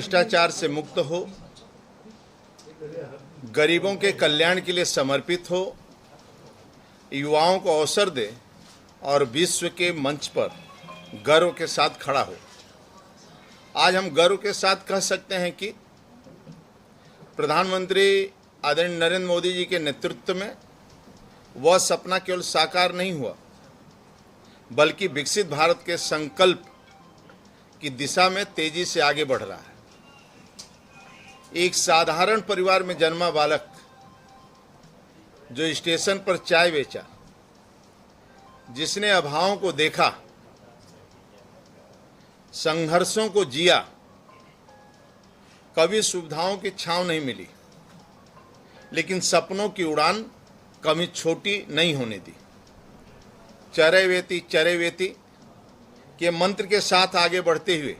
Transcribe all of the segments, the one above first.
भ्रष्टाचार से मुक्त हो, गरीबों के कल्याण के लिए समर्पित हो, युवाओं को अवसर दे और विश्व के मंच पर गर्व के साथ खड़ा हो। आज हम गर्व के साथ कह सकते हैं कि प्रधानमंत्री आदरणीय नरेंद्र मोदी जी के नेतृत्व में वह सपना केवल साकार नहीं हुआ, बल्कि विकसित भारत के संकल्प की दिशा में तेजी से आगे बढ़ रहा है। एक साधारण परिवार में जन्मा बालक जो स्टेशन पर चाय बेचा, जिसने अभावों को देखा, संघर्षों को जिया, कभी सुविधाओं की छांव नहीं मिली, लेकिन सपनों की उड़ान कभी छोटी नहीं होने दी। चरैवेति चरैवेति के मंत्र के साथ आगे बढ़ते हुए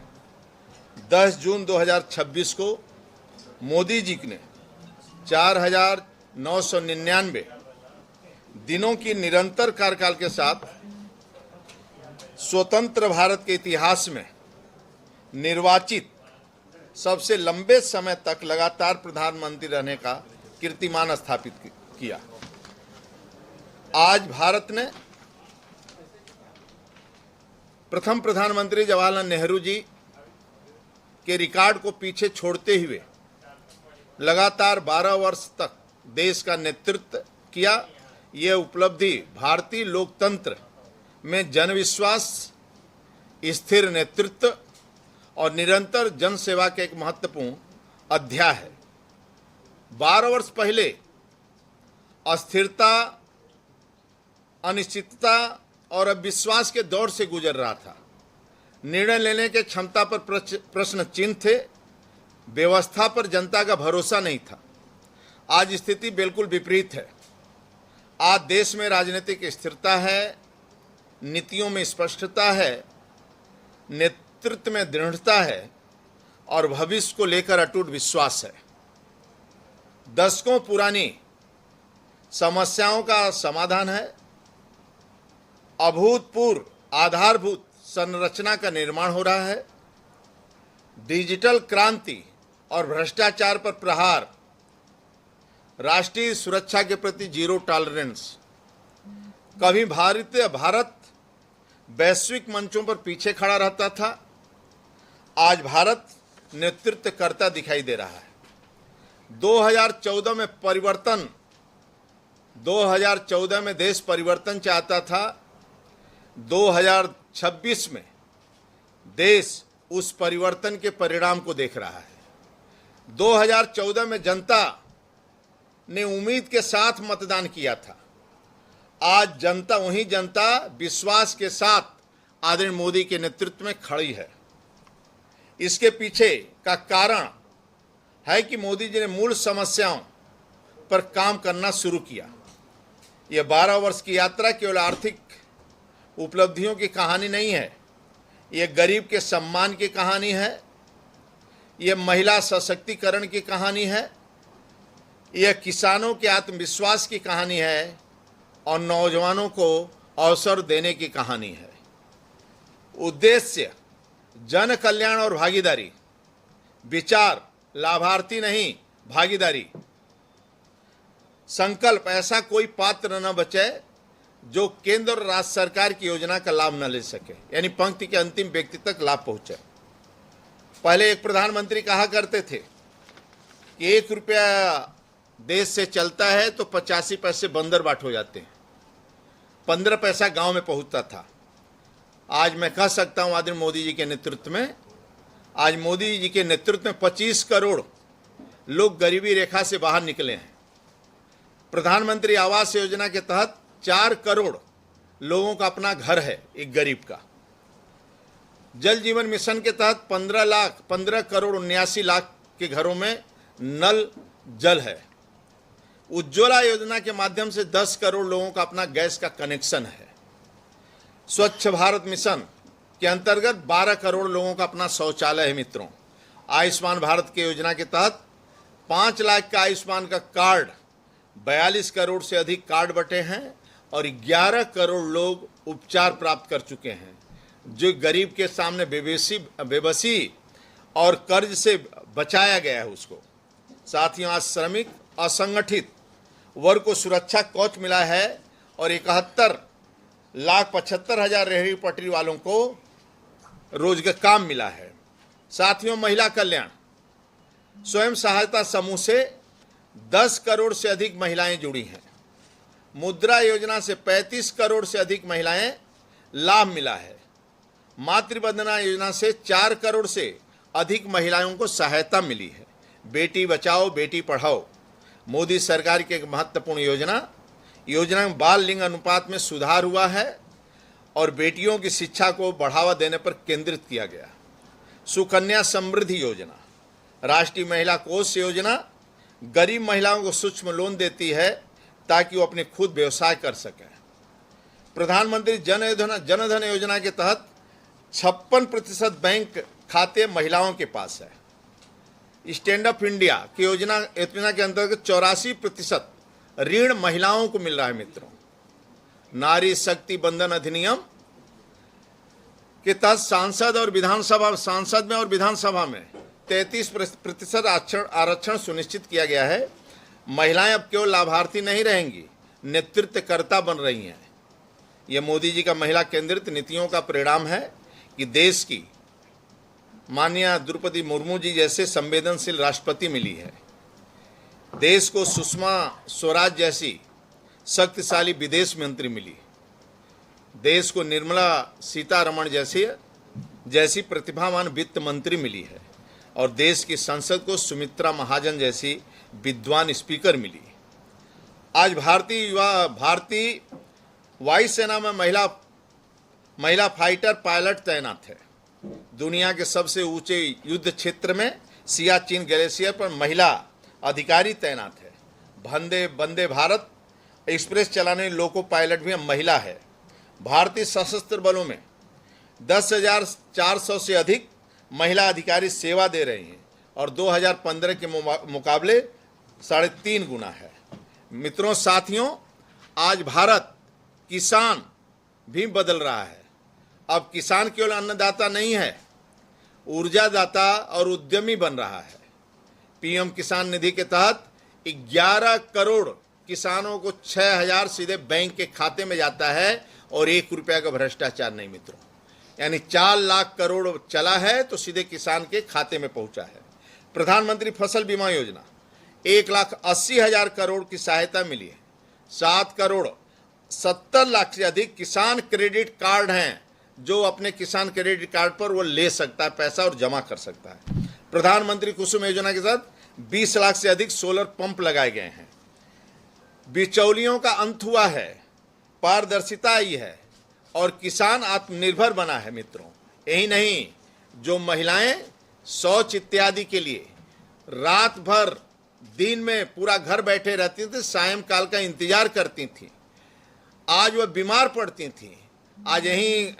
10 जून 2026 को मोदी जी ने 4,999 दिनों की निरंतर कार्यकाल के साथ स्वतंत्र भारत के इतिहास में निर्वाचित सबसे लंबे समय तक लगातार प्रधानमंत्री रहने का कीर्तिमान स्थापित किया। आज भारत ने प्रथम प्रधानमंत्री जवाहरलाल नेहरू जी के रिकॉर्ड को पीछे छोड़ते हुए लगातार 12 वर्ष तक देश का नेतृत्व किया। यह उपलब्धि भारतीय लोकतंत्र में जनविश्वास, स्थिर नेतृत्व और निरंतर जनसेवा का एक महत्वपूर्ण अध्याय है। 12 वर्ष पहले अस्थिरता, अनिश्चितता और अविश्वास के दौर से गुजर रहा था। निर्णय लेने के क्षमता पर प्रश्न चिन्ह थे, व्यवस्था पर जनता का भरोसा नहीं था। आज स्थिति बिल्कुल विपरीत है। आज देश में राजनीतिक स्थिरता है, नीतियों में स्पष्टता है, नेतृत्व में दृढ़ता है और भविष्य को लेकर अटूट विश्वास है। दशकों पुरानी समस्याओं का समाधान है। अभूतपूर्व आधारभूत संरचना का निर्माण हो रहा है। डिजिटल क्रांति और भ्रष्टाचार पर प्रहार, राष्ट्रीय सुरक्षा के प्रति जीरो टॉलरेंस। कभी भारत वैश्विक मंचों पर पीछे खड़ा रहता था, आज भारत नेतृत्व करता दिखाई दे रहा है। 2014 में देश परिवर्तन चाहता था। 2026 में देश उस परिवर्तन के परिणाम को देख रहा है। 2014 में जनता ने उम्मीद के साथ मतदान किया था। आज वही जनता विश्वास के साथ आदरणीय मोदी के नेतृत्व में खड़ी है। इसके पीछे का कारण है कि मोदी जी ने मूल समस्याओं पर काम करना शुरू किया। यह 12 वर्ष की यात्रा केवल आर्थिक उपलब्धियों की कहानी नहीं है, यह गरीब के सम्मान की कहानी है, यह महिला सशक्तिकरण की कहानी है, यह किसानों के आत्मविश्वास की कहानी है और नौजवानों को अवसर देने की कहानी है। उद्देश्य जन कल्याण और भागीदारी, विचार लाभार्थी नहीं भागीदारी। संकल्प ऐसा कोई पात्र न बचे जो केंद्र और राज्य सरकार की योजना का लाभ न ले सके, यानी पंक्ति के अंतिम व्यक्ति तक लाभ पहुंचे। पहले एक प्रधानमंत्री कहा करते थे कि 1 रुपया देश से चलता है तो 85 पैसे बंदर बाट हो जाते हैं, 15 पैसा गांव में पहुंचता था। आज मैं कह सकता हूं आदरणीय मोदी जी के नेतृत्व में, आज मोदी जी के नेतृत्व में 25 करोड़ लोग गरीबी रेखा से बाहर निकले हैं। प्रधानमंत्री आवास योजना के तहत 4 करोड़ लोगों का अपना घर है, एक गरीब का। जल जीवन मिशन के तहत 15 करोड़ 79 लाख के घरों में नल जल है। उज्ज्वला योजना के माध्यम से 10 करोड़ लोगों का अपना गैस का कनेक्शन है। स्वच्छ भारत मिशन के अंतर्गत 12 करोड़ लोगों का अपना शौचालय है। मित्रों, आयुष्मान भारत की योजना के तहत 5 लाख का आयुष्मान का कार्ड, 42 करोड़ से अधिक कार्ड बटे हैं और 11 करोड़ लोग उपचार प्राप्त कर चुके हैं, जो गरीब के सामने बेबसी और कर्ज से बचाया गया है उसको। साथियों, आज श्रमिक असंगठित वर्ग को सुरक्षा कवच मिला है और 71,75,000 रेहड़ी पटरी वालों को रोजगार काम मिला है। साथियों, महिला कल्याण, स्वयं सहायता समूह से 10 करोड़ से अधिक महिलाएं जुड़ी हैं। मुद्रा योजना से 35 करोड़ से अधिक महिलाएं लाभ मिला है। मातृवंदना योजना से 4 करोड़ से अधिक महिलाओं को सहायता मिली है। बेटी बचाओ बेटी पढ़ाओ मोदी सरकार की एक महत्वपूर्ण योजना में बाल लिंग अनुपात में सुधार हुआ है और बेटियों की शिक्षा को बढ़ावा देने पर केंद्रित किया गया। सुकन्या समृद्धि योजना, राष्ट्रीय महिला कोष योजना गरीब महिलाओं को सूक्ष्म लोन देती है ताकि वो अपने खुद व्यवसाय कर सकें। प्रधानमंत्री जनधन योजना के तहत 56% बैंक खाते महिलाओं के पास है। स्टैंड अप इंडिया की योजना के अंतर्गत 84% ऋण महिलाओं को मिल रहा है। मित्रों, नारी शक्ति बंधन अधिनियम के तहत सांसद में और विधानसभा में 33% आरक्षण सुनिश्चित किया गया है। महिलाएं अब केवल लाभार्थी नहीं रहेंगी, नेतृत्वकर्ता बन रही हैं। यह मोदी जी का महिला केंद्रित नीतियों का परिणाम है कि देश की माननीय द्रौपदी मुर्मू जी जैसे संवेदनशील राष्ट्रपति मिली है। देश को सुषमा स्वराज जैसी शक्तिशाली विदेश मंत्री मिली। देश को निर्मला सीतारमण जैसी प्रतिभावान वित्त मंत्री मिली है और देश की संसद को सुमित्रा महाजन जैसी विद्वान स्पीकर मिली। आज भारतीय वायुसेना में महिला फाइटर पायलट तैनात है। दुनिया के सबसे ऊंचे युद्ध क्षेत्र में सियाचिन ग्लेशियर पर महिला अधिकारी तैनात है। वंदे भारत एक्सप्रेस चलाने लोको पायलट भी महिला है। भारतीय सशस्त्र बलों में 10,400 से अधिक महिला अधिकारी सेवा दे रही हैं और 2015 के मुकाबले 3.5 गुना है। मित्रों, साथियों, आज भारत किसान भी बदल रहा है। अब किसान केवल अन्नदाता नहीं है, ऊर्जादाता और उद्यमी बन रहा है। पीएम किसान निधि के तहत 11 करोड़ किसानों को 6,000 सीधे बैंक के खाते में जाता है और 1 रुपया का भ्रष्टाचार नहीं। मित्रों, यानी 4 लाख करोड़ चला है तो सीधे किसान के खाते में पहुंचा है। प्रधानमंत्री फसल बीमा योजना 1,80,000 करोड़ की सहायता मिली है। 7 करोड़ 70 लाख से अधिक किसान क्रेडिट कार्ड हैं जो अपने किसान क्रेडिट कार्ड पर वो ले सकता है पैसा और जमा कर सकता है। प्रधानमंत्री कुसुम योजना के साथ 20 लाख से अधिक सोलर पंप लगाए गए हैं। बिचौलियों का अंत हुआ है, पारदर्शिता आई है और किसान आत्मनिर्भर बना है। मित्रों, यही नहीं, जो महिलाएं शौच इत्यादि के लिए रात भर दिन में पूरा घर बैठे रहती थी, सायंकाल का इंतजार करती थी, आज वह बीमार पड़ती थी। आज यहीं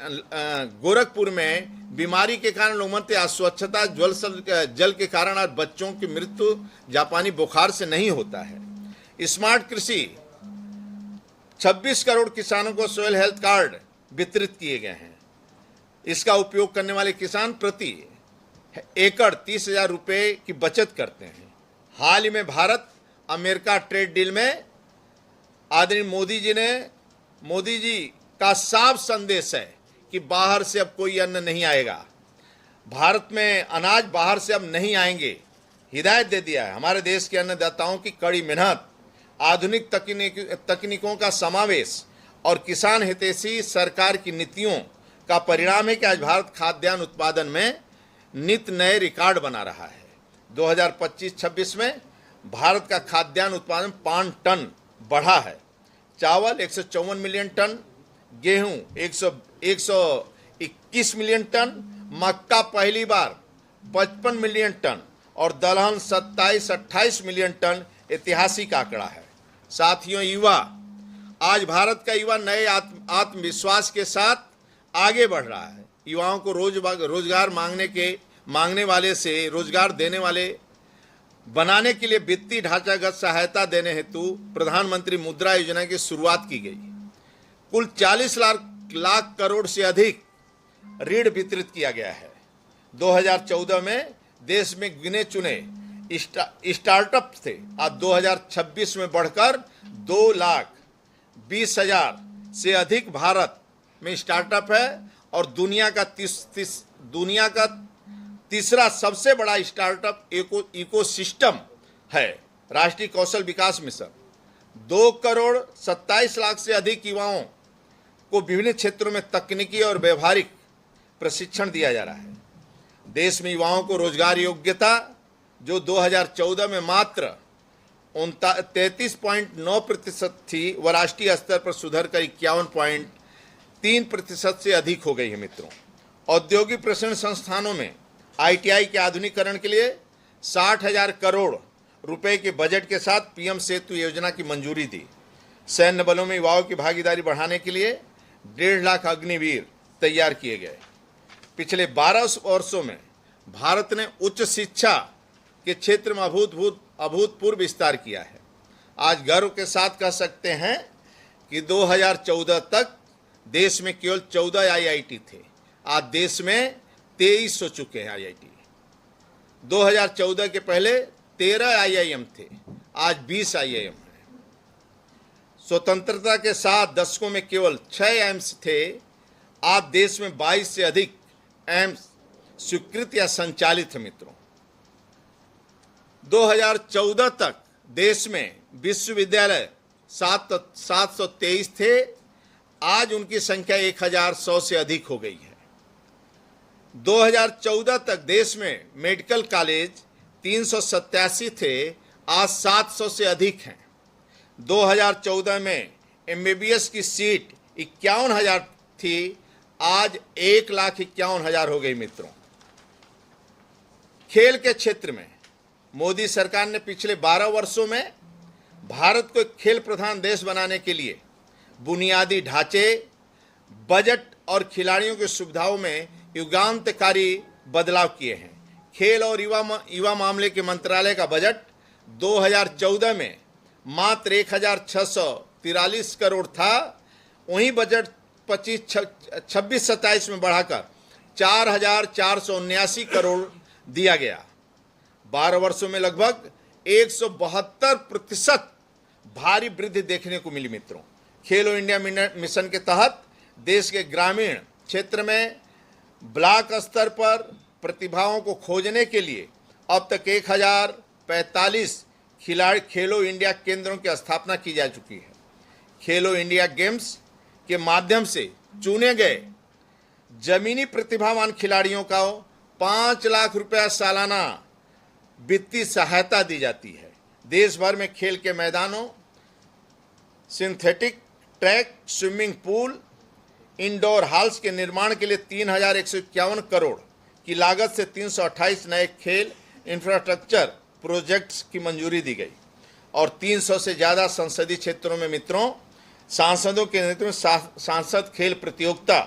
गोरखपुर में बीमारी के कारण लोगों में अस्वच्छता जल के कारण आज बच्चों की मृत्यु जापानी बुखार से नहीं होता है। स्मार्ट कृषि 26 करोड़ किसानों को सोयल हेल्थ कार्ड वितरित किए गए हैं। इसका उपयोग करने वाले किसान प्रति एकड़ 30,000 रुपये की बचत करते हैं। हाल ही में भारत अमेरिका ट्रेड डील में आदरणीय मोदी जी का साफ संदेश है कि बाहर से अब कोई अन्न नहीं आएगा, भारत में अनाज बाहर से अब नहीं आएंगे। हिदायत दे दिया है। हमारे देश के अन्नदाताओं की कड़ी मेहनत, आधुनिक तकनीकों का समावेश और किसान हितैषी सरकार की नीतियों का परिणाम है कि आज भारत खाद्यान्न उत्पादन में नित नए रिकॉर्ड बना रहा है। 2025-26 में भारत का खाद्यान्न उत्पादन 5 टन बढ़ा है। चावल 154 मिलियन टन, गेहूं 121 मिलियन टन, मक्का पहली बार 55 मिलियन टन और दलहन 27-28 मिलियन टन ऐतिहासिक आंकड़ा है। साथियों, आज भारत का युवा नए आत्मविश्वास के साथ आगे बढ़ रहा है। युवाओं को रोजगार मांगने वाले से रोजगार देने वाले बनाने के लिए वित्तीय ढांचागत सहायता देने हेतु प्रधानमंत्री मुद्रा योजना की शुरुआत की गई। कुल 40 लाख करोड़ से अधिक ऋण वितरित किया गया है। 2014 में देश में गिने चुने स्टार्टअप थे, आज 2026 में बढ़कर 2,20,000 से अधिक भारत में स्टार्टअप है और दुनिया का तीसरा सबसे बड़ा स्टार्टअप इकोसिस्टम है राष्ट्रीय कौशल विकास मिशन। 2,27,00,000 से अधिक युवाओं को विभिन्न क्षेत्रों में तकनीकी और व्यवहारिक प्रशिक्षण दिया जा रहा है। देश में युवाओं को रोजगार योग्यता जो 2014 में मात्र 33.9% थी, वह राष्ट्रीय स्तर पर सुधर कर 51.3% से अधिक हो गई है मित्रों। औद्योगिक प्रशिक्षण संस्थानों में ITI के आधुनिकीकरण के लिए 60,000 करोड़ रुपए के बजट के साथ PM सेतु योजना की मंजूरी दी। सैन्य बलों में युवाओं की भागीदारी बढ़ाने के लिए 1.5 लाख अग्निवीर तैयार किए गए। पिछले 12 वर्षों में भारत ने उच्च शिक्षा के क्षेत्र में अभूतपूर्व विस्तार किया है। आज गर्व के साथ कह सकते हैं कि 2014 तक देश में केवल 14 IIT थे, आज देश में 23 हो चुके हैं IIT। 2014 के पहले 13 IIM थे, आज 20 IIM हैं। स्वतंत्रता के साथ दशकों में केवल 6 एम्स थे, आज देश में 22 से अधिक एम्स स्वीकृत या संचालित है मित्रों। 2014 तक देश में विश्वविद्यालय 723 थे, आज उनकी संख्या 1,100 से अधिक हो गई है। 2014 तक देश में मेडिकल कॉलेज 387 थे, आज 700 से अधिक हैं। 2014 में MBBS की सीट 51,000 थी, आज 1,51,000 हो गई मित्रों। खेल के क्षेत्र में मोदी सरकार ने पिछले 12 वर्षों में भारत को एक खेल प्रधान देश बनाने के लिए बुनियादी ढांचे, बजट और खिलाड़ियों की सुविधाओं में युगांतकारी बदलाव किए हैं। खेल और युवा मामले के मंत्रालय का बजट 2014 में मात्र 1,643 करोड़ था, वहीं बजट 26-27 में बढ़ाकर 4,479 करोड़ दिया गया। 12 वर्षों में लगभग 172% भारी वृद्धि देखने को मिली मित्रों। खेलो इंडिया मिशन के तहत देश के ग्रामीण क्षेत्र में ब्लॉक स्तर पर प्रतिभाओं को खोजने के लिए अब तक 1,045 खेलो इंडिया केंद्रों की स्थापना की जा चुकी है। खेलो इंडिया गेम्स के माध्यम से चुने गए जमीनी प्रतिभावान खिलाड़ियों को 5 लाख रुपया सालाना वित्तीय सहायता दी जाती है। देश भर में खेल के मैदानों, synthetic track, swimming pool, indoor halls के निर्माण के लिए 3,151 करोड़ की लागत से 328 नए खेल इंफ्रास्ट्रक्चर प्रोजेक्ट्स की मंजूरी दी गई और 300 से ज़्यादा संसदीय क्षेत्रों में मित्रों सांसदों के नेतृत्व में सांसद खेल प्रतियोगिता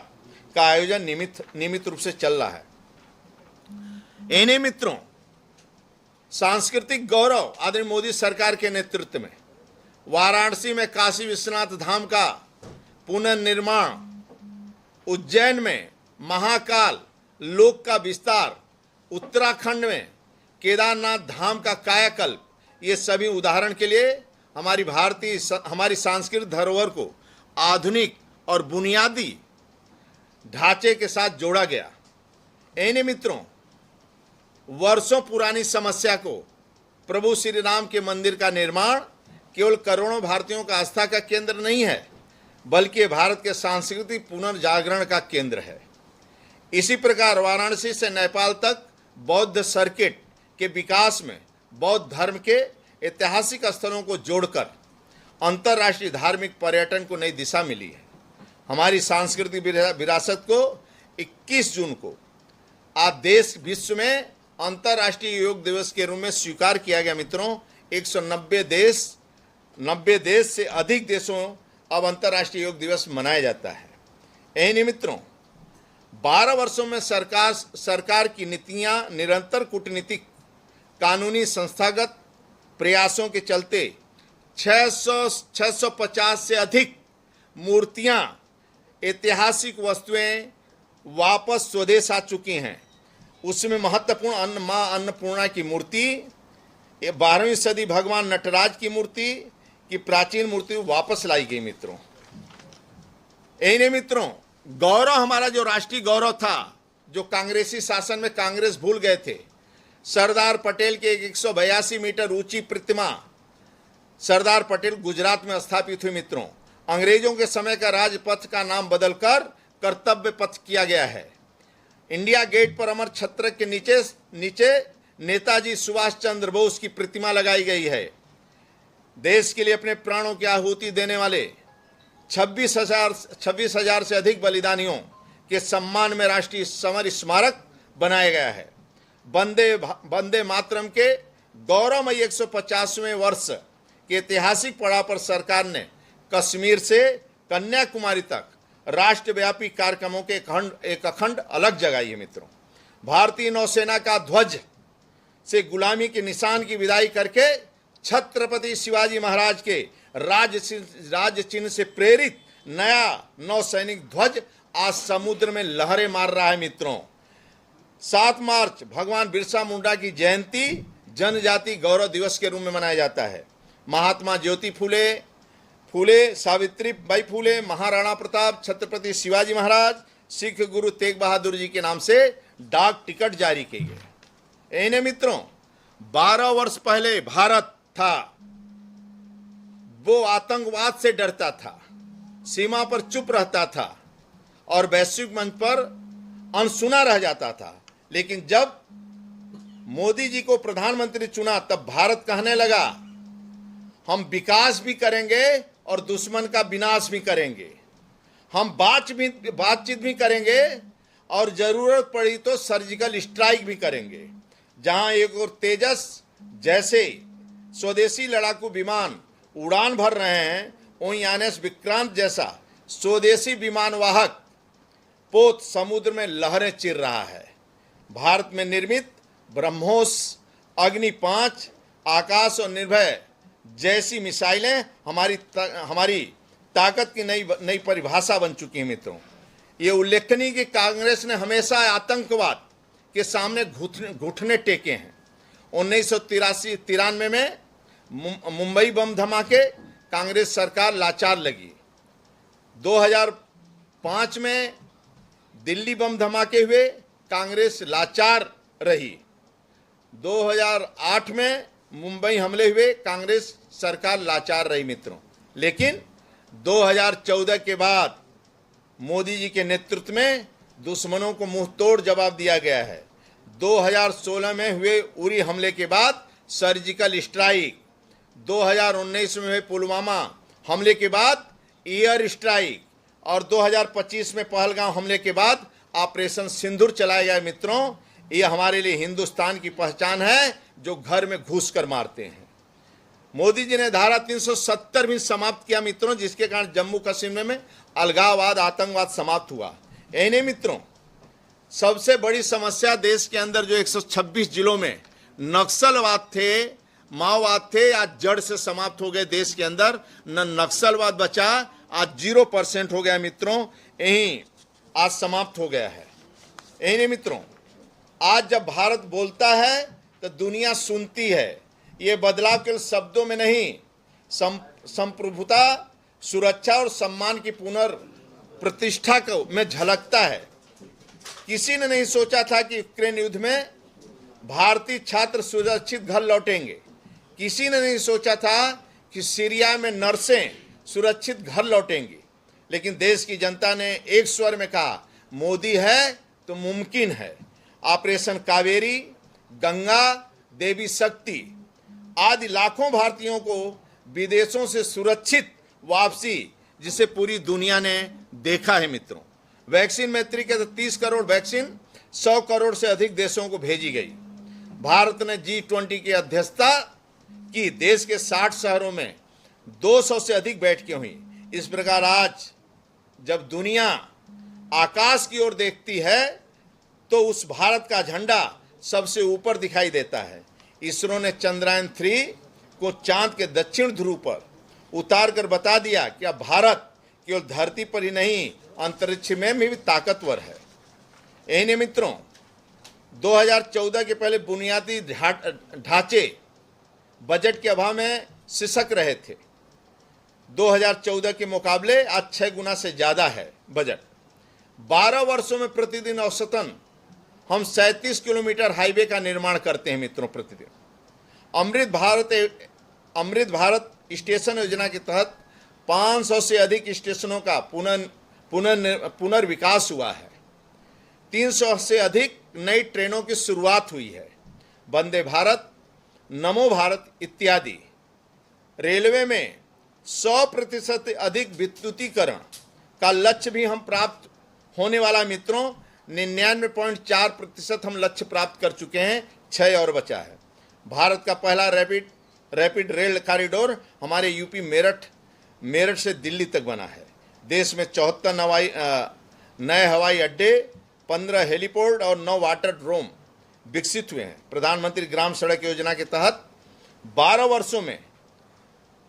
का आयोजन नियमित रूप से चल रहा है। इन्हीं मित्रों सांस्कृतिक गौरव आदरणीय मोदी सरकार के नेतृत्व में वाराणसी में काशी विश्वनाथ धाम का पुनर्निर्माण, उज्जैन में महाकाल लोक का विस्तार, उत्तराखंड में केदारनाथ धाम का कायाकल्प, ये सभी उदाहरण के लिए हमारी सांस्कृतिक धरोहर को आधुनिक और बुनियादी ढांचे के साथ जोड़ा गया। इन्हीं मित्रों वर्षों पुरानी समस्या को प्रभु श्री राम के मंदिर का निर्माण केवल करोड़ों भारतीयों का आस्था का केंद्र नहीं है, बल्कि भारत के सांस्कृतिक पुनर्जागरण का केंद्र है। इसी प्रकार वाराणसी से नेपाल तक बौद्ध सर्किट के विकास में बौद्ध धर्म के ऐतिहासिक स्थलों को जोड़कर अंतर्राष्ट्रीय धार्मिक पर्यटन को नई दिशा मिली है। हमारी सांस्कृतिक विरासत को 21 जून को आज देश विश्व में अंतर्राष्ट्रीय योग दिवस के रूप में स्वीकार किया गया। मित्रों 190 देश से अधिक देशों अब अंतर्राष्ट्रीय योग दिवस मनाया जाता है। इन्हीं मित्रों 12 वर्षों में सरकार की नीतियां निरंतर कूटनीतिक, कानूनी, संस्थागत प्रयासों के चलते 650 से अधिक मूर्तियां, ऐतिहासिक वस्तुएं वापस स्वदेश आ चुकी हैं। उसमें महत्वपूर्ण अन्न माँ अन्नपूर्णा की मूर्ति, ये 12वीं सदी भगवान नटराज की मूर्ति की प्राचीन मूर्ति वापस लाई गई मित्रों। यही मित्रों, गौरव हमारा जो राष्ट्रीय गौरव था, जो कांग्रेसी शासन में कांग्रेस भूल गए थे, सरदार पटेल के 182 मीटर ऊंची प्रतिमा सरदार पटेल गुजरात में स्थापित हुई मित्रों। अंग्रेजों के समय का राजपथ का नाम बदलकर कर्तव्य पथ किया गया है। इंडिया गेट पर अमर छत्र के नीचे नेताजी सुभाष चंद्र बोस की प्रतिमा लगाई गई है। देश के लिए अपने प्राणों की आहुति देने वाले 26,000 से अधिक बलिदानियों के सम्मान में राष्ट्रीय समर स्मारक बनाया गया है। वंदे मातरम के गौरवमयी 150वें वर्ष के ऐतिहासिक पड़ाव पर सरकार ने कश्मीर से कन्याकुमारी तक राष्ट्रव्यापी कार्यक्रमों के एक अखंड अलग जगाई है मित्रों। भारतीय नौसेना का ध्वज से गुलामी के निशान की विदाई करके छत्रपति शिवाजी महाराज के राज चिन्ह से प्रेरित नया नौसैनिक ध्वज आज समुद्र में लहरें मार रहा है मित्रों। 7 मार्च भगवान बिरसा मुंडा की जयंती जनजाति गौरव दिवस के रूप में मनाया जाता है। महात्मा ज्योति फूले, सावित्रीबाई फूले, महाराणा प्रताप, छत्रपति शिवाजी महाराज, सिख गुरु तेग बहादुर जी के नाम से डाक टिकट जारी किए गए। इन्हें मित्रों, 12 वर्ष पहले भारत था वो आतंकवाद से डरता था, सीमा पर चुप रहता था और वैश्विक मंच पर अनसुना रह जाता था। लेकिन जब मोदी जी को प्रधानमंत्री चुना तब भारत कहने लगा, हम विकास भी करेंगे और दुश्मन का विनाश भी करेंगे, हम बातचीत भी करेंगे और जरूरत पड़ी तो सर्जिकल स्ट्राइक भी करेंगे। जहां एक और तेजस जैसे स्वदेशी लड़ाकू विमान उड़ान भर रहे हैं, वहीं एनएस विक्रांत जैसा स्वदेशी विमान वाहक पोत समुद्र में लहरें चिर रहा है। भारत में निर्मित ब्रह्मोस, अग्नि 5, आकाश और निर्भय जैसी मिसाइलें हमारी ताकत की नई परिभाषा बन चुकी है मित्रों। ये उल्लेखनीय कि कांग्रेस ने हमेशा आतंकवाद के सामने घुटने टेके हैं। 1993 में मुंबई बम धमाके, कांग्रेस सरकार लाचार लगी। 2005 में दिल्ली बम धमाके हुए, कांग्रेस लाचार रही। 2008 में मुंबई हमले हुए, कांग्रेस सरकार लाचार रही मित्रों। लेकिन 2014 के बाद मोदी जी के नेतृत्व में दुश्मनों को मुंह तोड़ जवाब दिया गया है। 2016 में हुए उरी हमले के बाद सर्जिकल स्ट्राइक, 2019 में हुए पुलवामा हमले के बाद एयर स्ट्राइक और 2025 में पहलगांव हमले के बाद ऑपरेशन सिंदूर चलाया गया मित्रों। ये हमारे लिए हिंदुस्तान की पहचान है, जो घर में घुस कर मारते हैं। मोदी जी ने धारा 370 भी समाप्त किया मित्रों, जिसके कारण जम्मू कश्मीर में अलगाववाद, आतंकवाद समाप्त हुआ। इन्हें मित्रों, सबसे बड़ी समस्या देश के अंदर जो 126 जिलों में नक्सलवाद थे, माओवाद थे, आज जड़ से समाप्त हो गए। देश के अंदर न नक्सलवाद बचा, आज 0% हो गया मित्रों। यही आज समाप्त हो गया है। यही मित्रों, आज जब भारत बोलता है तो दुनिया सुनती है। ये बदलाव केवल शब्दों में नहीं, संप्रभुता, सुरक्षा और सम्मान की पुनर्प्रतिष्ठा को में झलकता है। किसी ने नहीं सोचा था कि यूक्रेन युद्ध में भारतीय छात्र सुरक्षित घर लौटेंगे। किसी ने नहीं सोचा था कि सीरिया में नर्सें सुरक्षित घर लौटेंगी। लेकिन देश की जनता ने एक स्वर में कहा, मोदी है तो मुमकिन है। ऑपरेशन कावेरी, गंगा देवी शक्ति आदि लाखों भारतीयों को विदेशों से सुरक्षित वापसी, जिसे पूरी दुनिया ने देखा है मित्रों। वैक्सीन मैत्री के 30 करोड़ वैक्सीन 100 करोड़ से अधिक देशों को भेजी गई। भारत ने G20 की अध्यक्षता की। देश के 60 शहरों में 200 से अधिक बैठकें हुई। इस प्रकार आज जब दुनिया आकाश की ओर देखती है तो उस भारत का झंडा सबसे ऊपर दिखाई देता है। इसरो ने चंद्रयान 3 को चांद के दक्षिण ध्रुव पर उतार कर बता दिया कि अब भारत केवल धरती पर ही नहीं, अंतरिक्ष में भी ताकतवर है। यही मित्रों, 2014 के पहले बुनियादी ढांचे बजट के अभाव में सिसक रहे थे। 2014 के मुकाबले आज 6 गुना से ज़्यादा है बजट। 12 वर्षों में प्रतिदिन औसतन हम 37 किलोमीटर हाईवे का निर्माण करते हैं मित्रों प्रतिदिन। अमृत भारत स्टेशन योजना के तहत 500 से अधिक स्टेशनों का पुनर्विकास हुआ है। 300 से अधिक नई ट्रेनों की शुरुआत हुई है। वंदे भारत, नमो भारत इत्यादि। रेलवे में 100% अधिक विद्युतीकरण का लक्ष्य भी हम प्राप्त होने वाला मित्रों। 99.4% हम लक्ष्य प्राप्त कर चुके हैं, 6 और बचा है। भारत का पहला रैपिड रेल कॉरिडोर हमारे यूपी मेरठ से दिल्ली तक बना है। देश में 74 नए हवाई अड्डे, 15 हेलीपोर्ट और 9 वाटर ड्रोम विकसित हुए हैं। प्रधानमंत्री ग्राम सड़क योजना के तहत 12 वर्षों में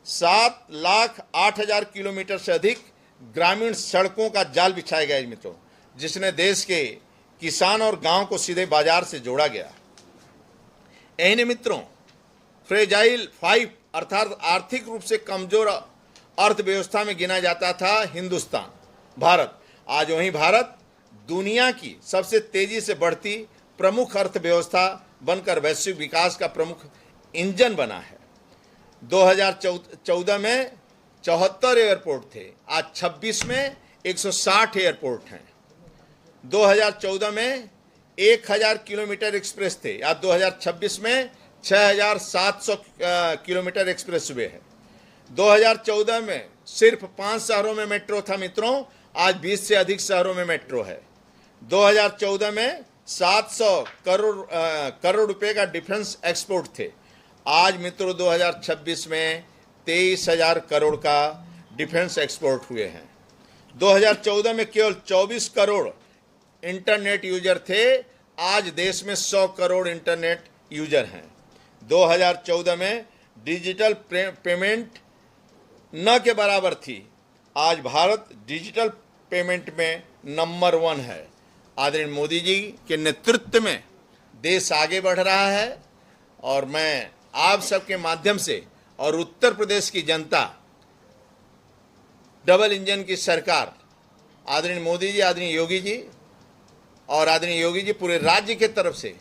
7,08,000 किलोमीटर से अधिक ग्रामीण सड़कों का जाल बिछाया गया है मित्रों, जिसने देश के किसान और गांव को सीधे बाजार से जोड़ा गया। एने मित्रों, फ्रेजाइल 5 अर्थात आर्थिक रूप से कमजोर अर्थव्यवस्था में गिना जाता था हिंदुस्तान, भारत। आज वहीं भारत दुनिया की सबसे तेजी से बढ़ती प्रमुख अर्थव्यवस्था बनकर वैश्विक विकास का प्रमुख इंजन बना है। 2014 में 74 एयरपोर्ट थे, आज 26 में 160 एयरपोर्ट हैं। 2014 में 1000 किलोमीटर एक्सप्रेस थे, आज 2026 में 6700 किलोमीटर एक्सप्रेस वे है। 2014 में सिर्फ 5 शहरों में मेट्रो था मित्रों, आज 20 से अधिक शहरों में मेट्रो है। 2014 में 700 करोड़ रुपए का डिफेंस एक्सपोर्ट थे, आज मित्रों 2026 में 23,000 करोड़ का डिफेंस एक्सपोर्ट हुए हैं। 2014 में केवल 24 करोड़ इंटरनेट यूजर थे, आज देश में 100 करोड़ इंटरनेट यूजर हैं। 2014 में डिजिटल पेमेंट न के बराबर थी, आज भारत डिजिटल पेमेंट में नंबर 1 है। आदरणीय मोदी जी के नेतृत्व में देश आगे बढ़ रहा है और मैं आप सबके माध्यम से और उत्तर प्रदेश की जनता, डबल इंजन की सरकार, आदरणीय मोदी जी, आदरणीय योगी जी और आदरणीय योगी जी पूरे राज्य के तरफ से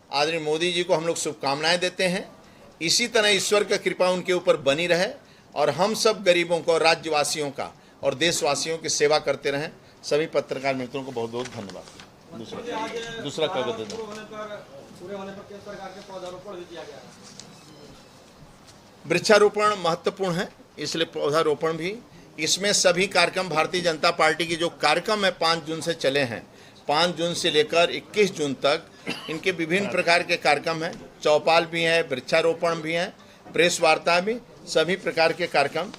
आदरणीय मोदी जी को हम लोग शुभकामनाएं देते हैं। इसी तरह ईश्वर की कृपा उनके ऊपर बनी रहे और हम सब गरीबों को, राज्यवासियों का और देशवासियों की सेवा करते रहें। सभी पत्रकार मित्रों को बहुत बहुत धन्यवाद। दूसरा कागज देना। वृक्षारोपण महत्वपूर्ण है, इसलिए पौधारोपण भी। इसमें सभी कार्यक्रम भारतीय जनता पार्टी की जो कार्यक्रम है 5 जून से चले हैं, 5 जून से लेकर 21 जून तक इनके विभिन्न प्रकार के कार्यक्रम हैं। चौपाल भी हैं, वृक्षारोपण भी हैं, प्रेस वार्ता भी, सभी प्रकार के कार्यक्रम,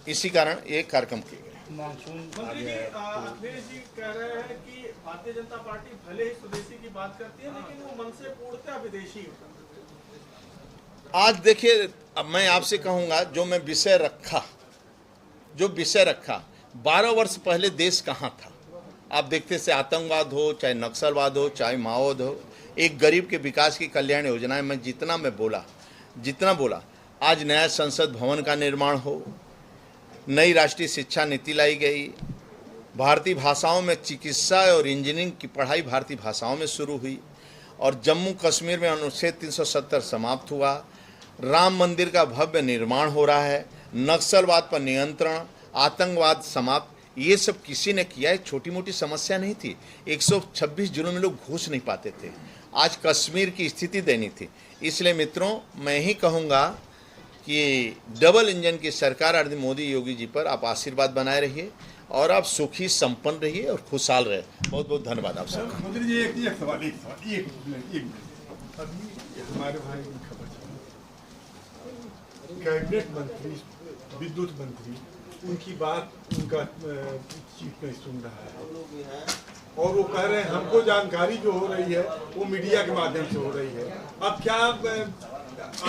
इसी कारण ये कार्यक्रम किए गए। मंत्री जी, अखिलेश जी कह रहे हैं कि भारतीय जनता पार्टी भले ही स्वदेशी की बात करती है, लेकिन वो मन से पूर्णतः विदेशी। आज देखिए, अब मैं आपसे कहूंगा जो विषय रखा 12 वर्ष पहले देश कहाँ था। आप देखते से आतंकवाद हो, चाहे नक्सलवाद हो, चाहे माओवाद हो, एक गरीब के विकास की कल्याण योजनाएं मैं जितना बोला, आज नया संसद भवन का निर्माण हो, नई राष्ट्रीय शिक्षा नीति लाई गई, भारतीय भाषाओं में चिकित्सा और इंजीनियरिंग की पढ़ाई भारतीय भाषाओं में शुरू हुई और जम्मू कश्मीर में अनुच्छेद 370 समाप्त हुआ, राम मंदिर का भव्य निर्माण हो रहा है, नक्सलवाद पर नियंत्रण, आतंकवाद समाप्त। ये सब किसी ने किया है, छोटी मोटी समस्या नहीं थी। 126 जिलों में लोग घुस नहीं पाते थे, आज कश्मीर की स्थिति दैनीय थी। इसलिए मित्रों, मैं ही कहूँगा कि डबल इंजन की सरकार आदरणीय मोदी योगी जी पर आप आशीर्वाद बनाए रहिए और आप सुखी संपन्न रहिए और खुशहाल रहे। बहुत बहुत धन्यवाद आप सबका। मंत्री जी, एक सवाल हमारे भाई की खबर, कैबिनेट मंत्री, विद्युत मंत्री, उनकी बात उनका चीफ नहीं सुन रहा है और वो कह रहे हैं हमको जानकारी जो हो रही है वो मीडिया के माध्यम से हो रही है। अब क्या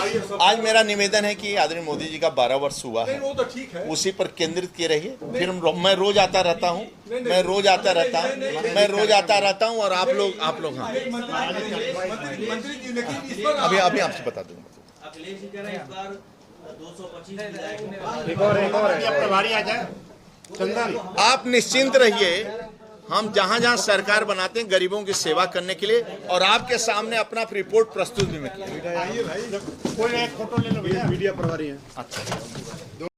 आइए सब आज मेरा निवेदन है कि आदरणीय मोदी जी का 12 वर्ष हुआ नहीं है, वो तो ठीक है। उसी पर केंद्रित किए रहिए। फिर मैं रोज आता रहता हूँ, मैं रोज आता रहता हूँ, मैं रोज आता रहता हूँ। और आप लोग हाँ मंत्री जी लेकिन इस पर अभी आपसे बता दूंगा। अखिलेश जी कह रहे हैं इस बार 225 विधायकों आप निश्चिंत रहिए, हम जहां जहां सरकार बनाते हैं गरीबों की सेवा करने के लिए, और आपके सामने अपना रिपोर्ट प्रस्तुत भी मैं किया। आइए भाई कोई एक फोटो ले लो भैया, मीडिया प्रभारी है। अच्छा।